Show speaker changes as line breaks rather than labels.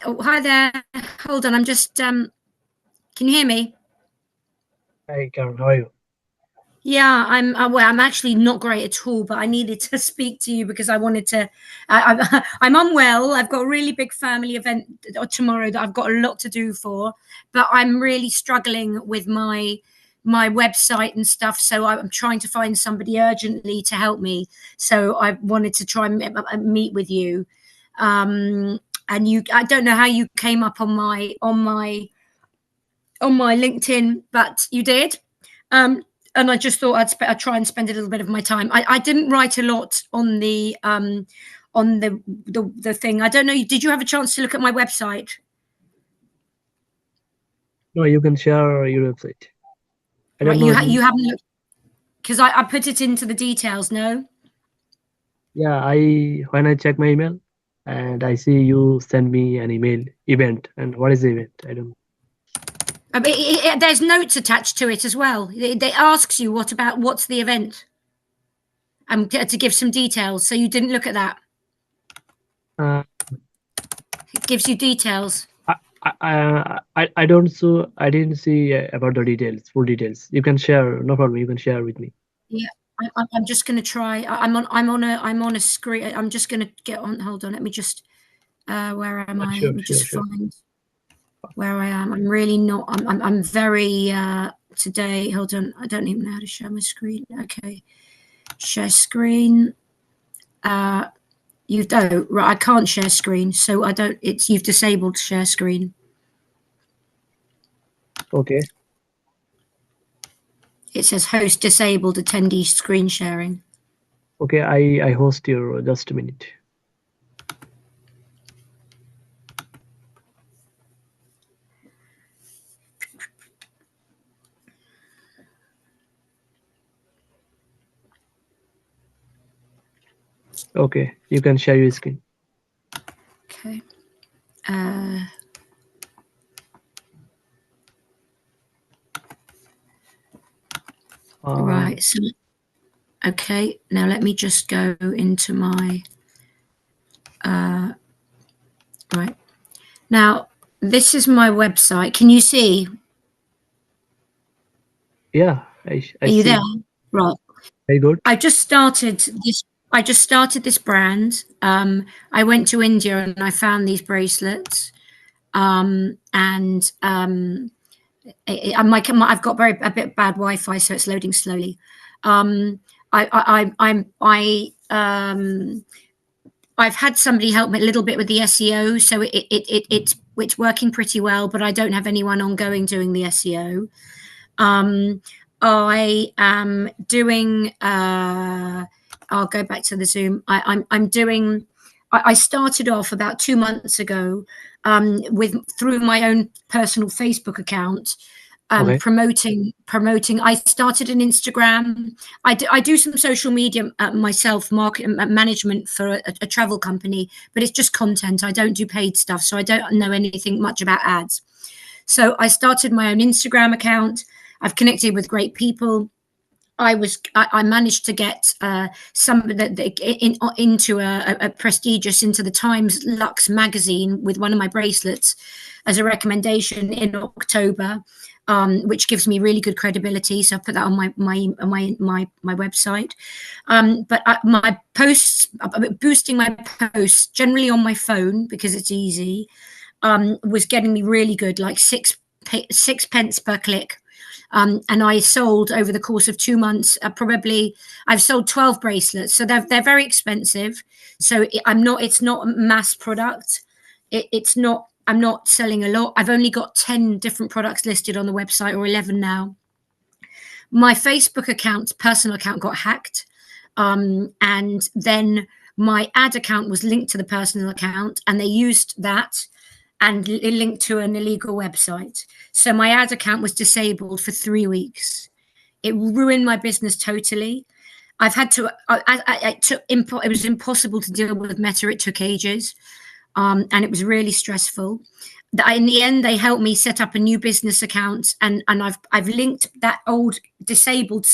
Oh, hi there. Hold on. I'm just, can you hear me?
Hi, Karen. How are you?
Yeah, well, I'm actually not great at all, but I needed to speak to you because I wanted to, I'm unwell. I've got a really big family event tomorrow that I've got a lot to do for, but I'm really struggling with my website and stuff. So I'm trying to find somebody urgently to help me. So I wanted to try and meet with you. And I don't know how you came up on my LinkedIn, but you did. And I just thought I'd try and spend a little bit of my time. I didn't write a lot on the thing. I don't know. Did you have a chance to look at my website?
No, you can share your website. I don't
Right,
know.
you haven't looked because I put it into the details. No.
Yeah, when I check my email and I see you send me an email event. And what is the event? I don't know.
There's notes attached to it as well. It asks you what's the event, to give some details. So you didn't look at that.
Uh,
It gives you details.
I don't so I didn't see about the details, full details. You can share, no problem. You can share with me.
Yeah, I'm just going to try. I'm on a screen. I'm just going to get on. Hold on. Let me just. Where am I?
Sure,
Let me
sure,
just
sure.
find where I am. I'm really not. I'm very today. Hold on. I don't even know how to share my screen. Okay, share screen. You don't. Right. I can't share screen, so I don't. You've disabled share screen.
Okay.
It says host disabled attendee screen sharing.
Okay, I host your just a minute. Okay, you can share your screen.
Okay. Right. So, okay. Now let me just go into my. Right. Now this is my website. Can you see?
Yeah, I
Are you
see.
there? Right.
Very good.
I just started this brand. I went to India and I found these bracelets. I've got a bit bad Wi-Fi, so it's loading slowly. I've had somebody help me a little bit with the SEO, so it's working pretty well, but I don't have anyone ongoing doing the SEO. I am doing. I'll go back to the Zoom. I started off about 2 months ago through my own personal Facebook account,
Okay.
promoting. I started an Instagram. I do some social media myself, market management for a travel company, but it's just content. I don't do paid stuff, so I don't know anything much about ads. So I started my own Instagram account. I've connected with great people. I managed to get into a prestigious, into the Times Luxe magazine with one of my bracelets as a recommendation in October, which gives me really good credibility. So I put that on my website. But my posts, boosting my posts generally on my phone because it's easy, was getting me really good, like 6 pence per click. And I sold over the course of 2 months, I've sold 12 bracelets. So they're very expensive. So it's not a mass product. I'm not selling a lot. I've only got 10 different products listed on the website, or 11 now. My Facebook account, personal account, got hacked. And then my ad account was linked to the personal account, and they used that and linked to an illegal website. So my ad account was disabled for 3 weeks. It ruined my business totally. I've had to, it was impossible to deal with Meta. It took ages. And it was really stressful. In the end, they helped me set up a new business account, and I've linked that old disabled